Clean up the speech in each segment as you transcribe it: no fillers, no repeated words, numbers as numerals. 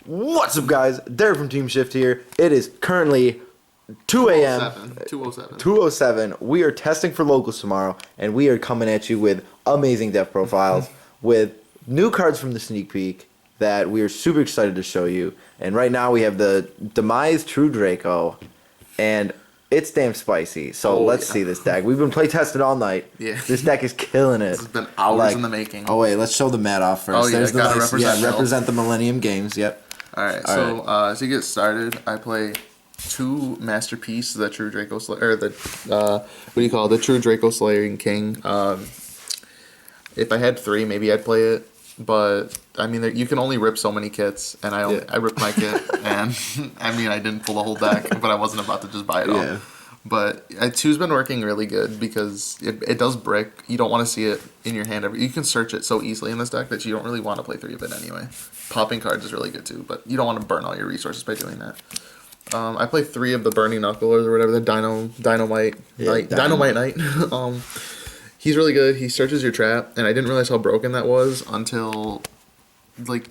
What's up, guys? Derek from Team Shift here. It is currently 2 a.m. 207. 2:07. We are testing for locals tomorrow, and we are coming at you with amazing death profiles, with new cards from the sneak peek that we are super excited to show you. And right now we have the Demise True Draco, and it's damn spicy. So let's see this deck. We've been play testing all night. Yeah. This deck is killing it. This has been hours in the making. Oh wait, let's show the mat off first. Oh yeah, There's the gotta nice, represent the Millennium Games. Yep. All right, so to get started, I play two Masterpiece, the True Draco Slayer, or the what do you call it? The True Draco Slaying King. If I had three, maybe I'd play it, but I mean, you can only rip so many kits, and I ripped my kit, and I mean, I didn't pull the whole deck, but I wasn't about to just buy it all. But two's been working really good because it does brick. You don't want to see it in your hand. You can search it so easily in this deck that you don't really want to play three of it anyway. Popping cards is really good too, but you don't want to burn all your resources by doing that. I play three of the Burning Knucklers or whatever, the Dynamite Knight. He's really good. He searches your trap, and I didn't realize how broken that was until, like,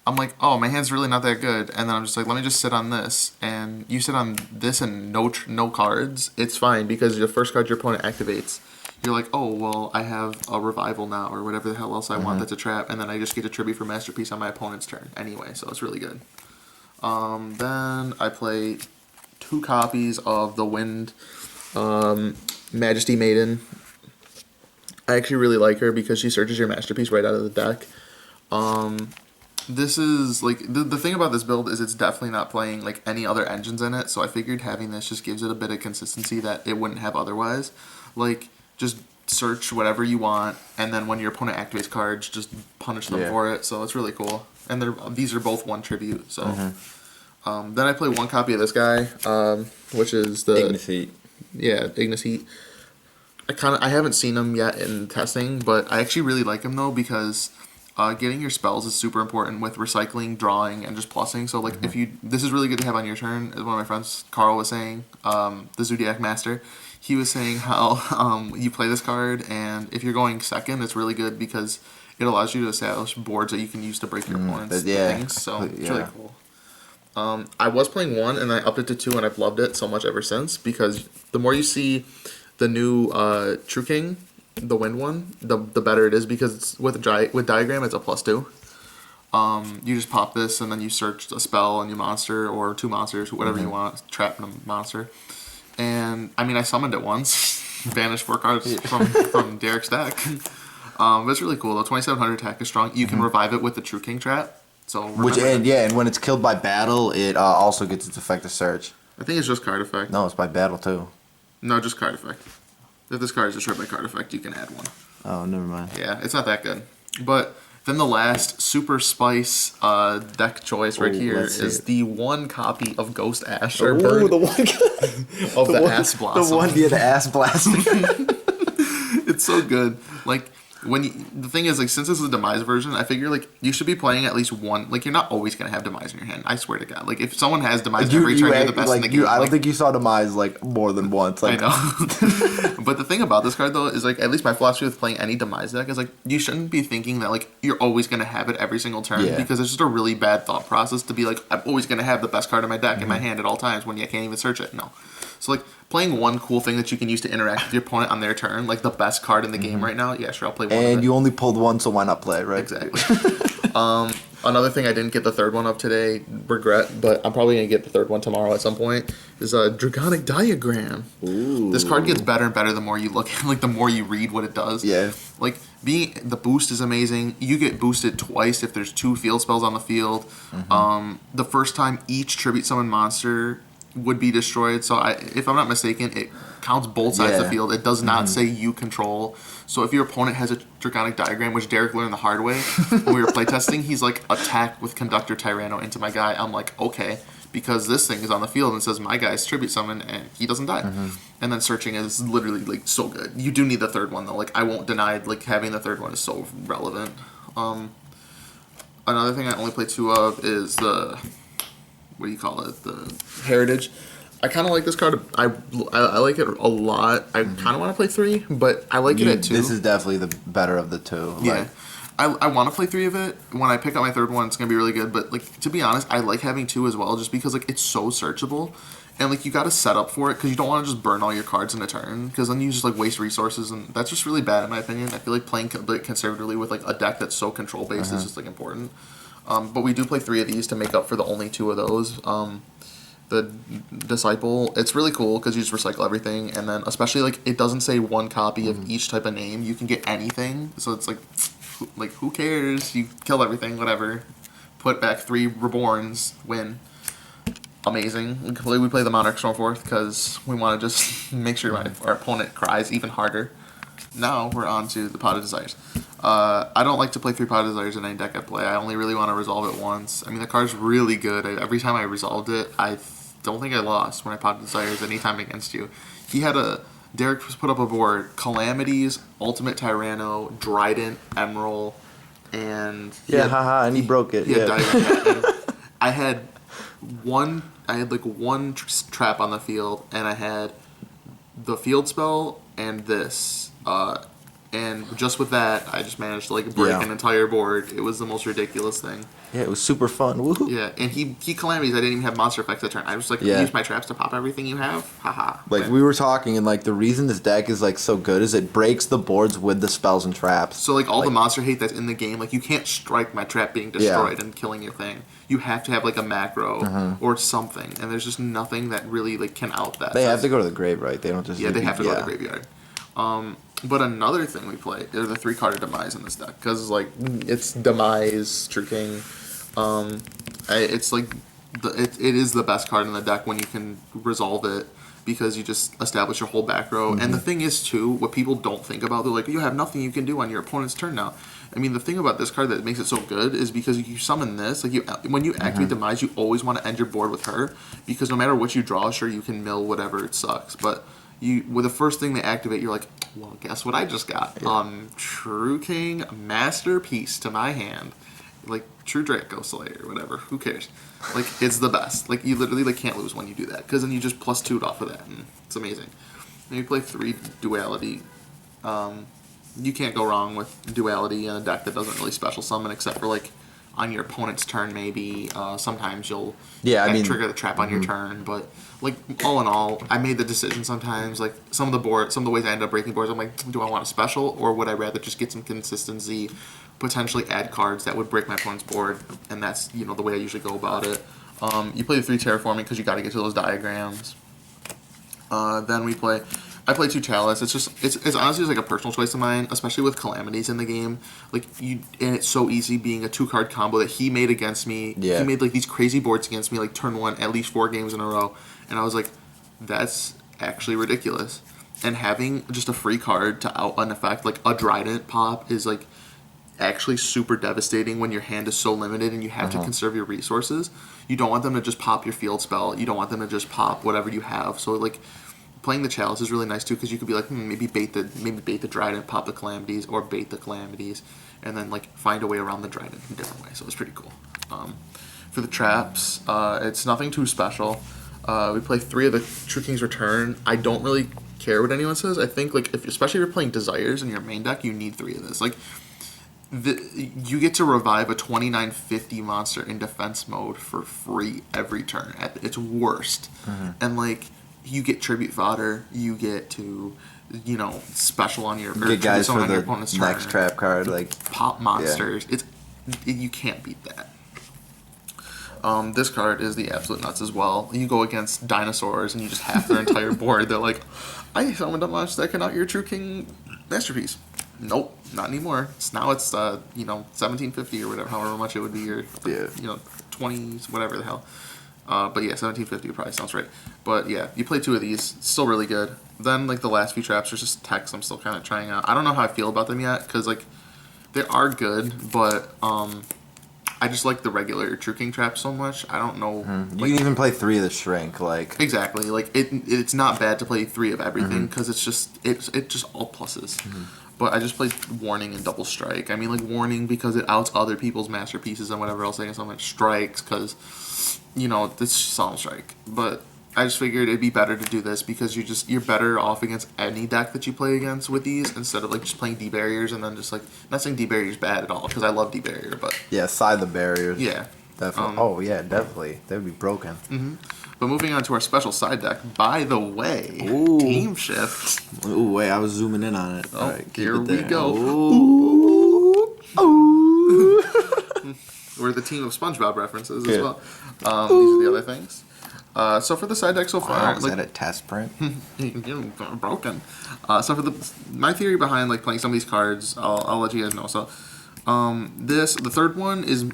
I'm like, oh, my hand's really not that good, and then I'm just like, let me just sit on this, and you sit on this and no cards, it's fine, because the first card your opponent activates, you're like, oh, well, I have a Revival now, or whatever the hell else I want that's a trap, and then I just get a tribute for Masterpiece on my opponent's turn anyway, so it's really good. Then I play two copies of the Wind Majesty Maiden. I actually really like her because she searches your Masterpiece right out of the deck. This is, like, the thing about this build is it's definitely not playing, like, any other engines in it, so I figured having this just gives it a bit of consistency that it wouldn't have otherwise. Like, just search whatever you want, and then when your opponent activates cards, just punish them for it, so it's really cool. And these are both one tribute, so. Then I play one copy of this guy, which is the... Ignis Heat. Yeah, Ignis Heat. I haven't seen him yet in testing, but I actually really like him, though, because... getting your spells is super important with recycling, drawing, and just plussing. So, like, this is really good to have on your turn. As one of my friends, Carl, was saying, the Zodiac Master, he was saying how you play this card, and if you're going second, it's really good because it allows you to establish boards that you can use to break your opponent's things. So, it's really cool. I was playing one, and I upped it to two, and I've loved it so much ever since because the more you see the new True King, the Wind one, the better it is because it's with Diagram it's a +2. You just pop this and then you search a spell and you monster or two monsters, whatever you want, trap a monster. And I mean, I summoned it once, banished 4 cards from Derek's deck. But it's really cool though. 2700 attack is strong. You can revive it with the True King trap. So and when it's killed by battle, it also gets its effect of search. I think it's just card effect. No, it's by battle too. No, just card effect. If this card is destroyed by card effect, you can add one. Oh, never mind. Yeah, it's not that good. But then the last super spice deck choice right here is the one copy of Ghost Ash. Or the one of the Ass Blossom. The one via the Ass Blossom. It's so good. Like, the thing is, like, since this is a Demise version, I figure, like, you should be playing at least one. Like, you're not always going to have Demise in your hand. I swear to God. Like, if someone has Demise every turn, you're the best in the game. I don't think you saw Demise, like, more than once. Like, I know. But the thing about this card, though, is, like, at least my philosophy with playing any Demise deck is, like, you shouldn't be thinking that, like, you're always going to have it every single turn. Yeah. Because it's just a really bad thought process to be, like, I'm always going to have the best card in my deck in my hand at all times when you can't even search it. No. So, like, playing one cool thing that you can use to interact with your opponent on their turn, like the best card in the game right now, yeah, sure, I'll play one. And you only pulled one, so why not play it, right? Exactly. Another thing I didn't get the third one of today, regret, but I'm probably going to get the third one tomorrow at some point, is a Draconic Diagram. Ooh. This card gets better and better the more you look at it, like the more you read what it does. Yeah. Like, the boost is amazing. You get boosted twice if there's 2 field spells on the field. The first time each tribute summon monster would be destroyed. So if I'm not mistaken, it counts both sides of the field. It does not say you control. So if your opponent has a Draconic Diagram, which Derek learned the hard way when we were playtesting, he's like, attack with Conductor Tyranno into my guy. I'm like, okay, because this thing is on the field and says my guy's tribute summon and he doesn't die. And then searching is literally like so good. You do need the third one though. Like, I won't deny, like, having the third one is so relevant. Another thing I only play 2 of is the, what do you call it? The Heritage. I kind of like this card. I like it a lot. I kind of want to play 3, but I like it at 2. This is definitely the better of the 2. Yeah. I want to play 3 of it. When I pick up my 3rd one, it's gonna be really good. But like to be honest, I like having 2 as well, just because like it's so searchable, and like you got to set up for it because you don't want to just burn all your cards in a turn, because then you just like waste resources, and that's just really bad in my opinion. I feel like playing conservatively with like a deck that's so control based is just like important. But we do play 3 of these to make up for the only 2 of those. The Disciple, it's really cool because you just recycle everything, and then especially like it doesn't say one copy of each type of name. You can get anything, so it's like who cares? You kill everything, whatever. Put back 3 Reborns, win. Amazing. We play the Monarch Stormforth because we want to just make sure our opponent cries even harder. Now we're on to the Pot of Desires. I don't like to play 3 Pot of Desires in any deck I play. I only really want to resolve it once. I mean, the card's really good. Every time I resolved it, I don't think I lost when I Pot of Desires anytime against you. Derek put up a board, Calamities, Ultimate Tyranno, Dryden, Emerald, and... and he broke it. I had one trap on the field, and I had the field spell and this, and just with that, I just managed to like break an entire board. It was the most ridiculous thing. Yeah, it was super fun. Woohoo! Yeah, and he Calamities. I didn't even have monster effects that turn. I was like, use my traps to pop everything you have. Haha. Like we were talking, and like the reason this deck is like so good is it breaks the boards with the spells and traps. So like all the monster hate that's in the game, like you can't strike my trap being destroyed and killing your thing. You have to have like a macro or something, and there's just nothing that really like can out that. They have to go to the grave, right? They don't just they have to go to the graveyard. But another thing we play are the 3-card Demise in this deck, because like it's Demise, True King. It's like it is the best card in the deck when you can resolve it, because you just establish your whole back row. And the thing is too, what people don't think about, they're like, you have nothing you can do on your opponent's turn now. I mean, the thing about this card that makes it so good is because you summon this, like when you activate Demise, you always want to end your board with her, because no matter what you draw, sure you can mill whatever, it sucks, but with the first thing they activate, you're like, well, guess what I just got? True King, Masterpiece to my hand. Like, True Draco Slayer, whatever. Who cares? Like, it's the best. Like, you literally like can't lose when you do that, because then you just +2'd off of that, and it's amazing. Then you play 3 Duality. You can't go wrong with Duality in a deck that doesn't really special summon, except for, like, on your opponent's turn, maybe. Sometimes you'll trigger the trap on your turn, but like all in all, I made the decision sometimes. Like some of the ways I end up breaking boards, I'm like, do I want a special, or would I rather just get some consistency, potentially add cards that would break my opponent's board? And that's the way I usually go about it. You play the 3 Terraforming because you got to get to those diagrams. Then I play 2 Chalice. It's honestly just like a personal choice of mine, especially with Calamities in the game. Like and it's so easy being a 2-card combo that he made against me. Yeah. He made like these crazy boards against me, like turn 1 at least 4 games in a row, and I was like, that's actually ridiculous. And having just a free card to out an effect like a Dryden pop is like actually super devastating when your hand is so limited and you have to conserve your resources. You don't want them to just pop your field spell. You don't want them to just pop whatever you have. So like, playing the Chalice is really nice too, because you could be like, maybe bait the Dryden, pop the Calamities, or bait the Calamities, and then like find a way around the Dryden in a different way. So it's pretty cool. For the traps, it's nothing too special. We play 3 of the True King's Return. I don't really care what anyone says. I think like especially if you're playing Desires in your main deck, you need 3 of this. Like you get to revive a 2950 monster in defense mode for free every turn at its worst, and like. You get tribute fodder. You get to, special on your get guys for the next turn. Trap card, like pop monsters. You can't beat that. This card is the absolute nuts as well. You go against dinosaurs and you just half their entire board. They're like, I summoned a monster that can out your True King Masterpiece. Nope, not anymore. Now it's 1750 or whatever, however much it would be, or 20s, whatever the hell. But yeah, 1750 probably sounds right. But yeah, you play 2 of these, it's still really good. Then like the last few traps are just TECHS. I'm still kind of trying out. I don't know how I feel about them yet, because like they are good, but I just like the regular True King traps so much. I don't know. You can even play 3 of the Shrink, like exactly. Like it's not bad to play 3 of everything, because it's just all pluses. But I just played Warning and Double Strike. I mean, like Warning because it outs other people's masterpieces and whatever else. I guess I'm like Strikes because, it's Solemn Strike. But I just figured it'd be better to do this because you're better off against any deck that you play against with these instead of like just playing D barriers and then just like not saying D barriers bad at all because I love D barrier, but Yeah, side the barriers. yeah, Definitely. Definitely. They would be broken. Mm-hmm. But moving on to our special side deck. By the way, Ooh. Team Shift. Ooh, wait, I was zooming in on it. Oh, All right, keep here it we there. go. Ooh. Ooh. We're the team of SpongeBob references as well. These are the other things. So for the side deck so far, Wow, is that a test print? broken. So for my theory behind like playing some of these cards, I'll let you guys know. So the third one is,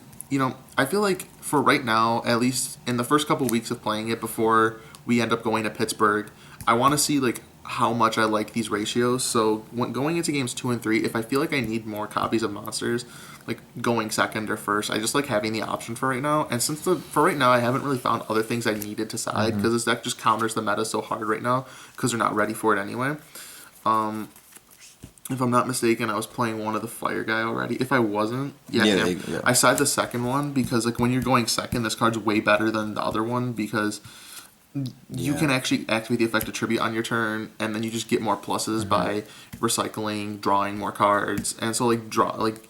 I feel like for right now, at least in the first couple weeks of playing it before we end up going to Pittsburgh, I want to see like how much I like these ratios. So when going into games 2 and 3, if I feel like I need more copies of monsters, like going second or first, I just like having the option for right now. And since for right now, I haven't really found other things I needed to side because this deck just counters the meta so hard right now because they're not ready for it anyway. If I'm not mistaken, I was playing one of the fire guy already. If I wasn't, I side the second one because like when you're going second, this card's way better than the other one because you can actually activate the effect of tribute on your turn, and then you just get more pluses by recycling, drawing more cards, and so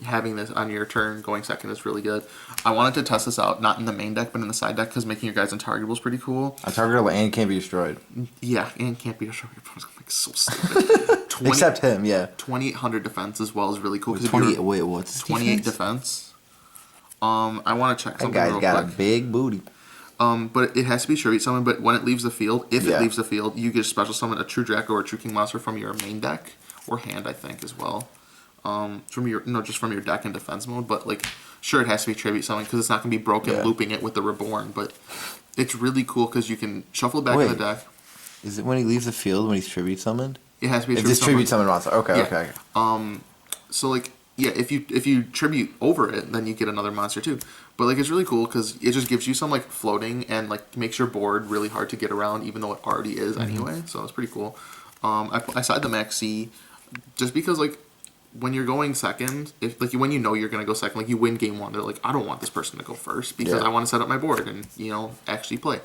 having this on your turn going second is really good. I wanted to test this out, not in the main deck, but in the side deck, because making your guys untargetable is pretty cool. Untargetable and can't be destroyed. Yeah, and can't be destroyed. Your opponent's gonna make so stupid. 20, except him, yeah. 2800 defense as well is really cool. What's 28 defense? I want to check something that guy's real got quick. a big booty. But it has to be tribute summon. But when it leaves the field, if it leaves the field, you get special summon a true Draco or a true King monster from your main deck or hand, I think, as well. Just from your deck in defense mode. But like, sure, it has to be tribute summon because it's not gonna be broken looping it with the reborn. But it's really cool because you can shuffle it back in the deck. Is it when he leaves the field when he's tribute summoned? It has to be. It's this tribute summon monster. Okay. So like. Yeah, if you tribute over it, then you get another monster too. But like it's really cool because it just gives you some like floating and like makes your board really hard to get around, even though it already is anyway. So it's pretty cool. I side the Max C just because like when you're going second, if like when you're gonna go second, like you win game 1, they're like I don't want this person to go first because I want to set up my board and actually play.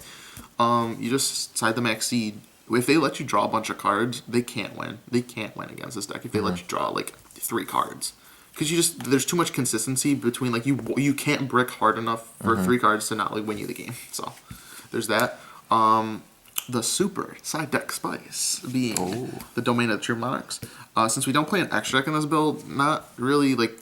You just side the Max C. If they let you draw a bunch of cards, they can't win. They can't win against this deck if they let you draw like 3 cards. Because there's too much consistency between like you can't brick hard enough for 3 cards to not like win you the game. So there's that. The super side deck spice being the domain of the true monarchs. Since we don't play an extra deck in this build, not really like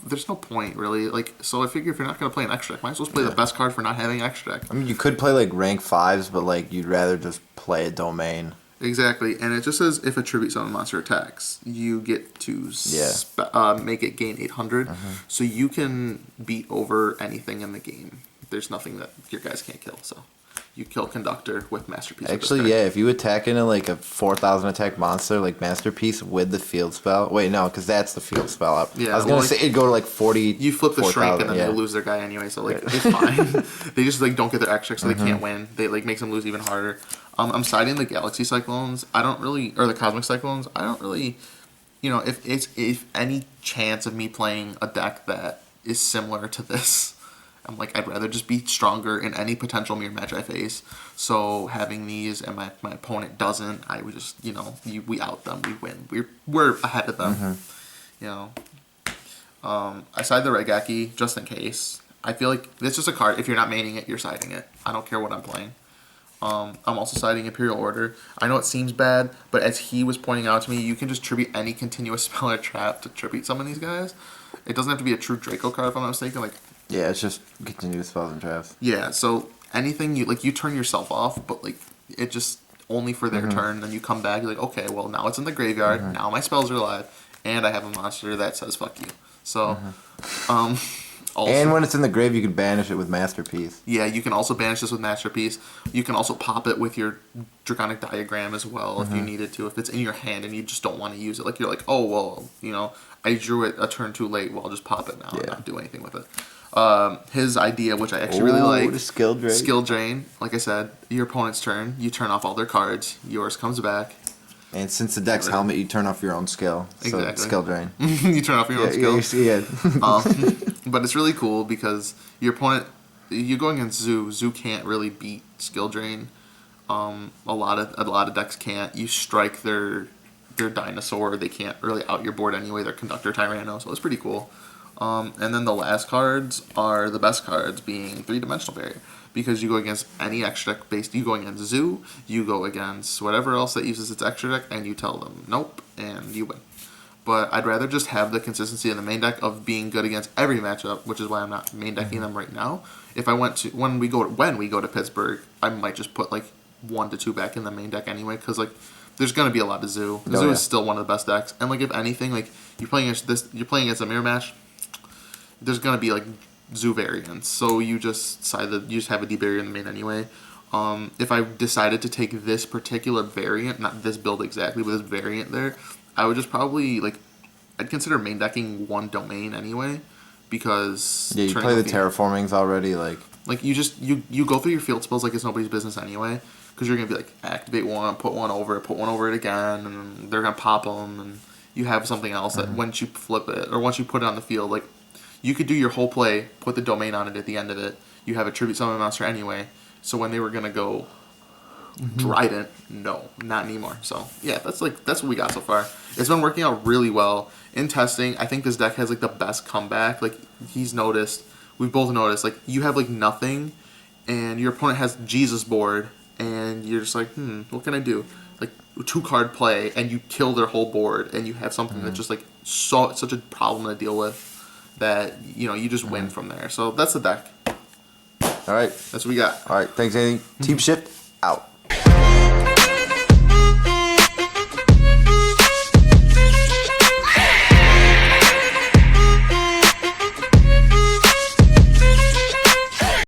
there's no point really. Like so I figure if you're not gonna play an extra deck, might as well play the best card for not having extra deck. I mean you could play like rank 5s, but like you'd rather just play a domain. Exactly, and it just says if a tribute summon monster attacks, you get to make it gain 800, so you can beat over anything in the game. There's nothing that your guys can't kill, so you kill Conductor with Masterpiece. Actually, if you attack into like a 4,000 attack monster like Masterpiece with the field spell. Wait, no, because that's the field spell up. Yeah, I was gonna say it'd go to like 40. You flip the 4, shrink and then they lose their guy anyway, so like it's fine. They just like don't get their extra, so they can't win. They like makes them lose even harder. I'm siding the Galaxy Cyclones. Or the Cosmic Cyclones. I don't really, if any chance of me playing a deck that is similar to this, I'm like, I'd rather just be stronger in any potential mirror match I face. So having these and my opponent doesn't, I would just, we out them, we win. We're ahead of them. I side the Regaki just in case. I feel like it's just a card. If you're not maining it, you're siding it. I don't care what I'm playing. I'm also siding Imperial Order. I know it seems bad, but as he was pointing out to me, you can just tribute any continuous spell or trap to tribute some of these guys. It doesn't have to be a true Draco card if I'm not mistaken. Like, yeah, it's just continuous spells and traps. Yeah, so anything you turn yourself off, but like it just only for their turn. Then you come back, you're like, okay, well now it's in the graveyard. Now my spells are alive, and I have a monster that says fuck you. So, also, and when it's in the grave, you can banish it with Masterpiece. Yeah, you can also banish this with Masterpiece. You can also pop it with your Draconic Diagram as well if you needed to. If it's in your hand and you just don't want to use it. Like, you're like, oh, well, I drew it a turn too late. Well, I'll just pop it now and not do anything with it. His idea, which I actually really like. The skill drain. Skill drain. Like I said, your opponent's turn. You turn off all their cards. Yours comes back. And since the deck's helmet, you turn off your own skill. So Exactly. Skill drain. You turn off your own skill. Yeah. But it's really cool because your opponent, you're going against Zoo. Zoo can't really beat skill drain. A lot of decks can't. You strike their dinosaur, they can't really out your board anyway. They're Conductor Tyranno, so it's pretty cool. And then the last cards are the best cards, being 3-dimensional barrier, because you go against any extra deck based. You go against Zoo, you go against whatever else that uses its extra deck, and you tell them nope, and you win. But I'd rather just have the consistency in the main deck of being good against every matchup, which is why I'm not main decking them right now. If I went to when we go to Pittsburgh, I might just put like 1 to 2 back in the main deck anyway, because like there's gonna be a lot of Zoo. Zoo is still one of the best decks, and like if anything, like you're playing against a mirror match, there's gonna be like Zoo variants. So you just have a D barrier in the main anyway. If I decided to take this particular variant, not this build exactly, but this variant there, I would just probably I'd consider main decking 1 domain anyway, because you play the terraformings already, like you go through your field spells like it's nobody's business anyway, because you're gonna be like activate 1, put 1 over it again, and they're gonna pop them, and you have something else that once you flip it or once you put it on the field, like you could do your whole play, put the domain on it at the end of it. You have a tribute summon monster anyway, so when they were gonna go Trident, no, not anymore. So yeah, that's what we got so far. It's been working out really well in testing. I think this deck has like the best comeback. Like we've both noticed. Like you have like nothing, and your opponent has Jesus board, and you're just like, what can I do? Like 2-card play, and you kill their whole board, and you have something that's just like such a problem to deal with that you just win from there. So that's the deck. All right, That's what we got. All right, thanks, Anthony. Team Shift out.